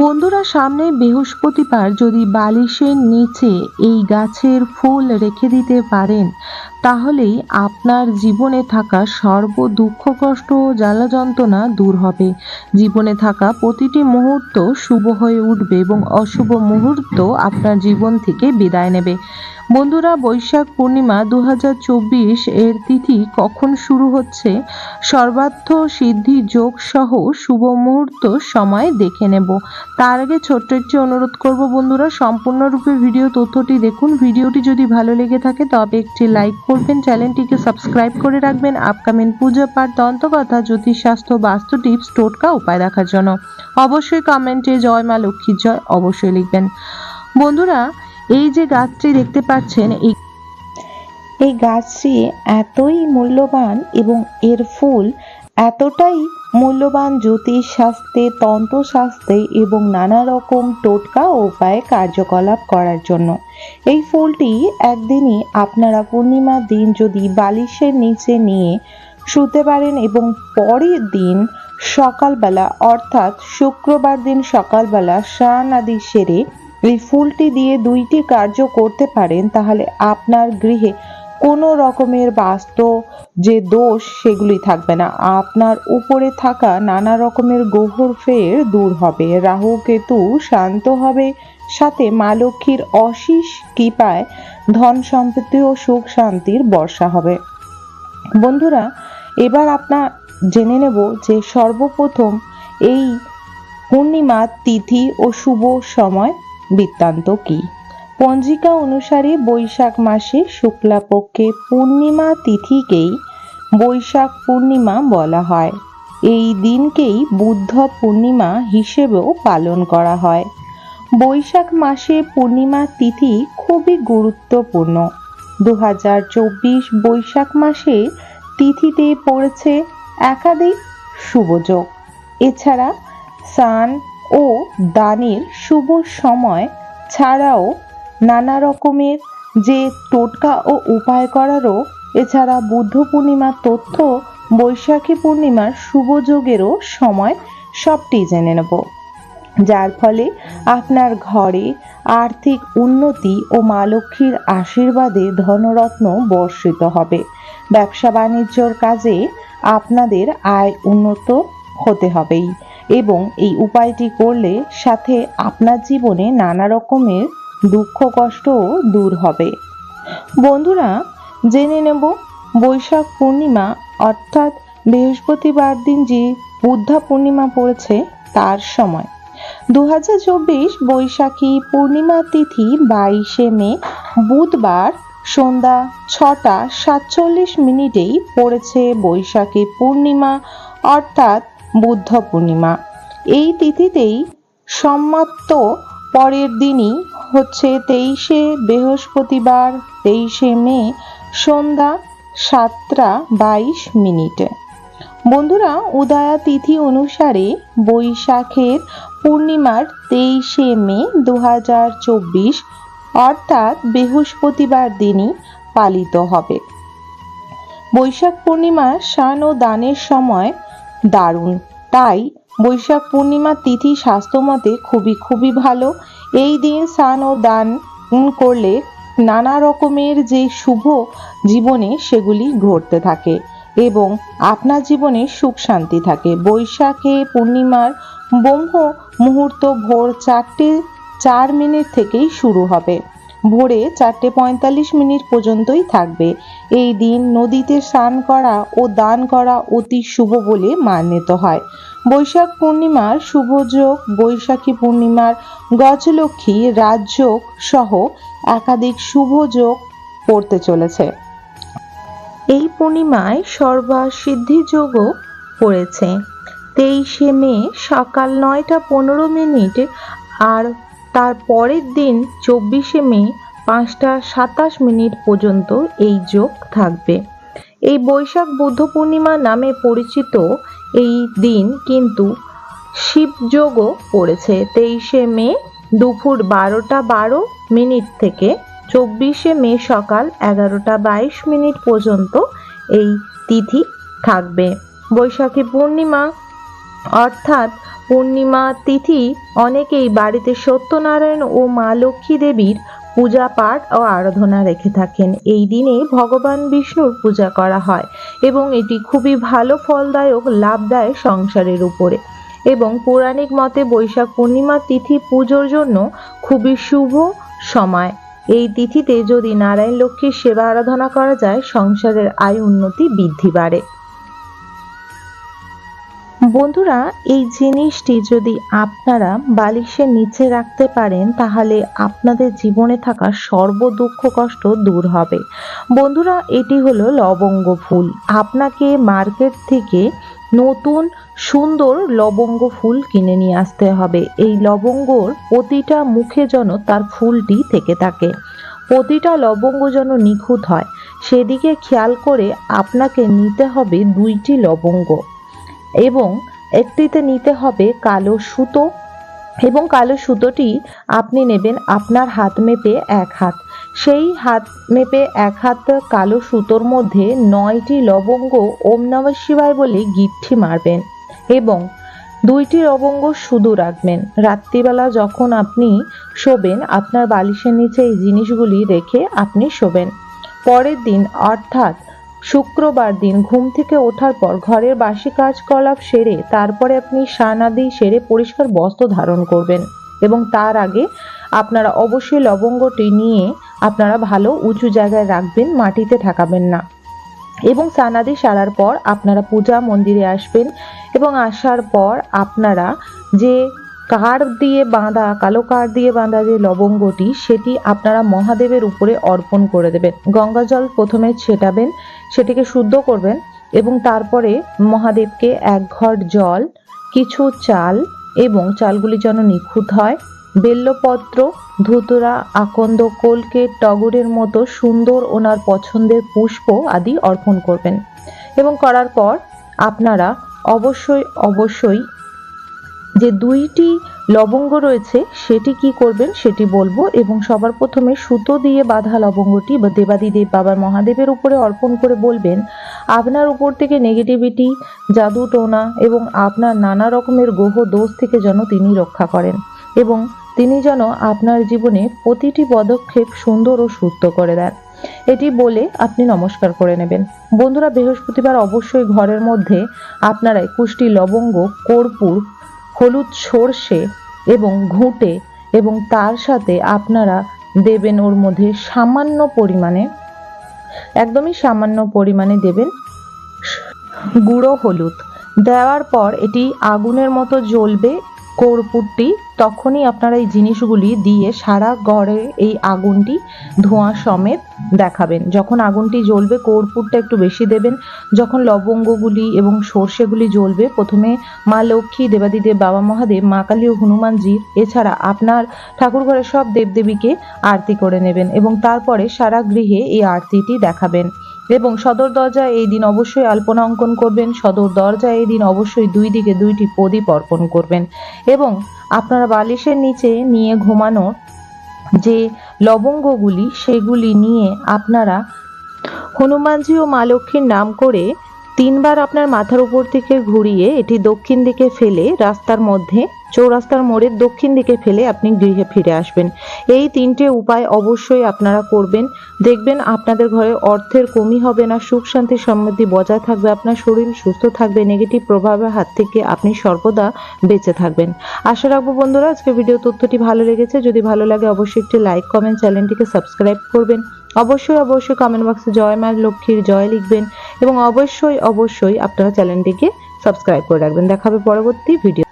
বন্ধুরা, সামনে বৃহস্পতিবার যদি বালিশের নিচে এই গাছের ফুল রেখে দিতে পারেন, তাহলেই আপনার জীবনে থাকা সর্ব দুঃখ কষ্ট ও জ্বালা যন্ত্রণা দূর হবে। জীবনে থাকা প্রতিটি মুহূর্ত শুভ হয়ে উঠবে এবং অশুভ মুহূর্ত আপনার জীবন থেকে বিদায় নেবে। বন্ধুরা, বৈশাখ পূর্ণিমা 2024 এর তিথি কখন শুরু হচ্ছে, সর্বার্থ সিদ্ধি যোগ সহ শুভ মুহূর্ত সময় দেখে নেব। তার আগে ছোট্ট একটি অনুরোধ করব বন্ধুরা, সম্পূর্ণরূপে ভিডিও তথ্যটি দেখুন। ভিডিওটি যদি ভালো লেগে থাকে তবে একটি লাইক করবেন, চ্যানেলটিকে সাবস্ক্রাইব করে রাখবেন আপকামিং পূজা পাঠ, দন্তকথা, জ্যোতিষশাস্ত্র, বাস্তু টিপস, টোটকা উপায় দেখার জন্য। অবশ্যই কমেন্টে জয় মা লক্ষ্মীর জয় অবশ্যই লিখবেন। বন্ধুরা, এই যে গাছটি দেখতে পাচ্ছেন, এই গাছটি এতই মূল্যবান এবং এর ফুল এতটাই মূল্যবান জ্যোতিষ শাস্ত্রে, তন্ত্রশাস্ত্রে এবং নানা রকম টোটকা ও উপায়ে কার্যকলাপ করার জন্য। এই ফুলটি একদিনই আপনারা পূর্ণিমার দিন যদি বালিশের নিচে নিয়ে শুতে পারেন এবং পরের দিন সকালবেলা অর্থাৎ শুক্রবার দিন সকালবেলা স্নান আদি সেরে এই ফুলটি দিয়ে দুইটি কার্য করতে পারেন, তাহলে আপনার গৃহে কোনো রকমের বাস্তু যে দোষ সেগুলি থাকবে না। আপনার উপরে থাকা নানা রকমের গ্রহর ফের দূর হবে, রাহু কেতু শান্ত হবে, সাথে মা লক্ষ্মীর অশেষ কৃপায় ধন সম্পত্তি ও সুখ শান্তির বর্ষা হবে। বন্ধুরা, এবার আপনার জেনে নেব যে সর্বপ্রথম এই পূর্ণিমা তিথি ও শুভ সময় বৃত্তান্ত কি। পঞ্জিকা অনুসারে বৈশাখ মাসে শুক্লাপক্ষে পূর্ণিমা তিথিকেই বৈশাখ পূর্ণিমা বলা হয়। এই দিনকেই বুদ্ধ পূর্ণিমা হিসেবেও পালন করা হয়। বৈশাখ মাসে পূর্ণিমা তিথি খুবই গুরুত্বপূর্ণ। 2024 বৈশাখ মাসে তিথিতে পড়েছে একাধিক শুভযোগ। এছাড়া স্নান ও দানের শুভ সময় ছাড়াও নানা রকমের যে টোটকা ও উপায় করারও, এছাড়া বুদ্ধ পূর্ণিমার তথ্য, বৈশাখী পূর্ণিমার শুভযোগেরও সময় সবটি জেনে নেব, যার ফলে আপনার ঘরে আর্থিক উন্নতি ও মা লক্ষ্মীর আশীর্বাদে ধনরত্ন বর্ষিত হবে। ব্যবসা বাণিজ্যর কাজে আপনাদের আয় উন্নত হতে হবেই এবং এই উপায়টি করলে সাথে আপনার জীবনে নানা রকমের দুঃখ কষ্টও দূর হবে। বন্ধুরা, জেনে নেব বৈশাখ পূর্ণিমা অর্থাৎ বৃহস্পতিবার দিন যে বুদ্ধা পূর্ণিমা পড়েছে তার সময়। 2024 বৈশাখী পূর্ণিমা তিথি 22 মে বুধবার সন্ধ্যা 6:47 পড়েছে বৈশাখী পূর্ণিমা অর্থাৎ বুদ্ধ পূর্ণিমা। এই তিথিতেই সম্মাপ্ত পরের দিনই হচ্ছে 23 বৃহস্পতিবার 23 মে সন্ধ্যা 7:22। বন্ধুরা, উদয়া তিথি অনুসারে বৈশাখের পূর্ণিমার 23 মে 2024 অর্থাৎ বৃহস্পতিবার দিনই পালিত হবে। বৈশাখ পূর্ণিমার স্নান ও দানের সময় দারুণ, তাই বৈশাখ পূর্ণিমা তিথি স্বাস্থ্যমতে খুবই ভালো। এই দিন স্নান ও দান করলে নানা রকমের যে শুভ জীবনে সেগুলি ঘটতে থাকে এবং আপনার জীবনে সুখ শান্তি থাকে। বৈশাখে পূর্ণিমার ব্রহ্ম মুহূর্ত ভোর 4:04 থেকেই শুরু হবে, ভোরে 4:45 পর্যন্তই থাকবে। এই দিন নদীতে স্নান করা ও দান করা অতি শুভ বলে মান্যত হয়। বৈশাখ পূর্ণিমার শুভযোগ, বৈশাখী পূর্ণিমার গজলক্ষ্মী রাজযোগ সহ একাধিক শুভযোগ পড়তে চলেছে। এই পূর্ণিমায় সর্বসিদ্ধি যোগও পড়েছে 23 মে সকাল 9:15 আর তার পরের দিন 24 মে 5:27 পর্যন্ত এই যোগ থাকবে। এই বৈশাখ বুদ্ধ পূর্ণিমা নামে পরিচিত এই দিন কিন্তু শিবযোগও পড়েছে 23 মে দুপুর 12:12 থেকে 24 মে সকাল 11:22 পর্যন্ত এই তিথি থাকবে। বৈশাখী পূর্ণিমা অর্থাৎ পূর্ণিমা তিথি অনেকেই বাড়িতে সত্যনারায়ণ ও মা লক্ষ্মী দেবীর পূজা পাঠ ও আরাধনা রেখে থাকেন। এই দিনে ভগবান বিষ্ণুর পূজা করা হয় এবং এটি খুবই ভালো ফলদায়ক, লাভদায়ক সংসারের উপরে। এবং পৌরাণিক মতে বৈশাখ পূর্ণিমা তিথি পুজোর জন্য খুবই শুভ সময়। এই তিথিতে যদি নারায়ণ লক্ষ্মীর সেবা আরাধনা করা যায়, সংসারের আয় উন্নতি বৃদ্ধি বাড়ে। বন্ধুরা, এই জিনিসটি যদি আপনারা বালিশের নিচে রাখতে পারেন, তাহলে আপনাদের জীবনে থাকা সর্ব দুঃখ কষ্ট দূর হবে। বন্ধুরা, এটি হলো লবঙ্গ ফুল। আপনাকে মার্কেট থেকে নতুন সুন্দর লবঙ্গ ফুল কিনে নিয়ে আসতে হবে। এই লবঙ্গর প্রতিটা মুখে যেন তার ফুলটি থেকে থাকে, প্রতিটা লবঙ্গ যেন নিখুঁত হয়, সেদিকে খেয়াল করে আপনাকে নিতে হবে 2টি লবঙ্গ এবং একটিতে নিতে হবে কালো সুতো, এবং কালো সুতোটি আপনি নেবেন আপনার হাত মেপে 1 হাত। সেই হাত মেপে 1 হাত কালো সুতোর মধ্যে 9টি লবঙ্গ ওম নমঃ শিবায় বলে গিঁঠি মারবেন এবং 2টি লবঙ্গ শুধু রাখবেন। রাত্রিবেলা যখন আপনি শোবেন, আপনার বালিশের নিচে এই জিনিসগুলি রেখে আপনি শোবেন। পরের দিন অর্থাৎ শুক্রবার দিন ঘুম থেকে ওঠার পর ঘরের বাসি কাজকলাপ সেরে তারপরে আপনি স্নান আদি সেরে পরিষ্কার বস্ত্র ধারণ করবেন এবং তার আগে আপনারা অবশ্যই লবঙ্গটি নিয়ে আপনারা ভালো উঁচু জায়গায় রাখবেন, মাটিতে ঠেকাবেন না। এবং স্নান আদি সারার পর আপনারা পূজা মন্দিরে আসবেন এবং আসার পর আপনারা যে কাঠ দিয়ে বাঁধা, কালো কাঠ দিয়ে বাঁধা যে লবঙ্গটি, সেটি আপনারা মহাদেবের উপরে অর্পণ করে দেবেন। গঙ্গা জল প্রথমে ছেটাবেন, সেটিকে শুদ্ধ করবেন এবং তারপরে মহাদেবকে 1 ঘট জল, কিছু চাল এবং চালগুলি যেন নিখুঁত হয়, বেল্লপত্র, ধুতুরা, আকন্দ, কলকে, টগরের মতো সুন্দর ওনার পছন্দের পুষ্প আদি অর্পণ করবেন। এবং করার পর আপনারা অবশ্যই যে 2টি লবঙ্গ রয়েছে সেটি কি করবেন সেটি বলবো। এবং সবার প্রথমে সুতো দিয়ে বাঁধা লবঙ্গটি দেবাদিদেব বাবা মহাদেবের উপরে অর্পণ করে বলবেন, আপনার উপর থেকে নেগেটিভিটি, জাদু টোনা এবং আপনার নানা রকমের গ্রহ দোষ থেকে যেন তিনি রক্ষা করেন এবং তিনি যেন আপনার জীবনে প্রতিটি পদক্ষেপ সুন্দর ও সুস্থ করে দেন। এটি বলে আপনি নমস্কার করে নেবেন। বন্ধুরা, বৃহস্পতিবার অবশ্যই ঘরের মধ্যে আপনারা 21টি লবঙ্গ, কর্পূর, হলুদ, সর্ষে এবং ঘুঁটে এবং তার সাথে আপনারা দেবেন ওর মধ্যে সামান্য পরিমাণে, একদমই সামান্য পরিমাণে দেবেন গুঁড়ো হলুদ। দেওয়ার পর এটি আগুনের মতো জ্বলবে কর্পূরটি, তখনই আপনারা এই জিনিসগুলি দিয়ে সারা ঘরে এই আগুনটি ধোঁয়া সমেত দেখাবেন। যখন আগুনটি জ্বলবে কর্পূরটা একটু বেশি দেবেন। যখন লবঙ্গগুলি এবং সর্ষেগুলি জ্বলবে, প্রথমে মা লক্ষ্মী, দেবাদিদেব বাবা মহাদেব, মা কালী ও হনুমানজির, এছাড়া আপনার ঠাকুর ঘরের সব দেবদেবীকে আরতি করে নেবেন এবং তারপরে সারা গৃহে এই আরতিটি দেখাবেন। এবং সদর দরজায় এই দিন অবশ্যই আলপনা অঙ্কন করবেন। সদর দরজায় এই দিন অবশ্যই 2 দিকে 2টি প্রদীপ অর্পণ করবেন এবং আপনারা বালিশের নিচে নিয়ে ঘুমানোর যে লবঙ্গগুলি সেগুলি নিয়ে আপনারা হনুমানজি ও মা লক্ষ্মীর নাম করে 3 বার আপনার মাথার উপর থেকে ঘুরিয়ে এটি দক্ষিণ দিকে ফেলে রাস্তার মধ্যে, চৌরাস্তার মোড়ের দক্ষিণ দিকে ফেলে আপনি গৃহে ফিরে আসবেন। এই 3টে উপায় অবশ্যই আপনারা করবেন। দেখবেন আপনাদের ঘরে অর্থের কমি হবে না, সুখ শান্তি সমৃদ্ধি বজায় থাকবে, আপনার শরীর সুস্থ থাকবে, নেগেটিভ প্রভাবের হাত থেকে আপনি সর্বদা বেঁচে থাকবেন। আশা রাখবো বন্ধুরা আজকে ভিডিও তথ্যটি ভালো লেগেছে। যদি ভালো লাগে অবশ্যই একটি লাইক, কমেন্ট, চ্যানেলটিকে সাবস্ক্রাইব করবেন। অবশ্যই কমেন্ট বক্সে জয় মা লক্ষ্মীর জয় লিখবেন এবং অবশ্যই আপনারা চ্যানেলটিকে সাবস্ক্রাইব করে রাখবেন। দেখা হবে পরবর্তী ভিডিও।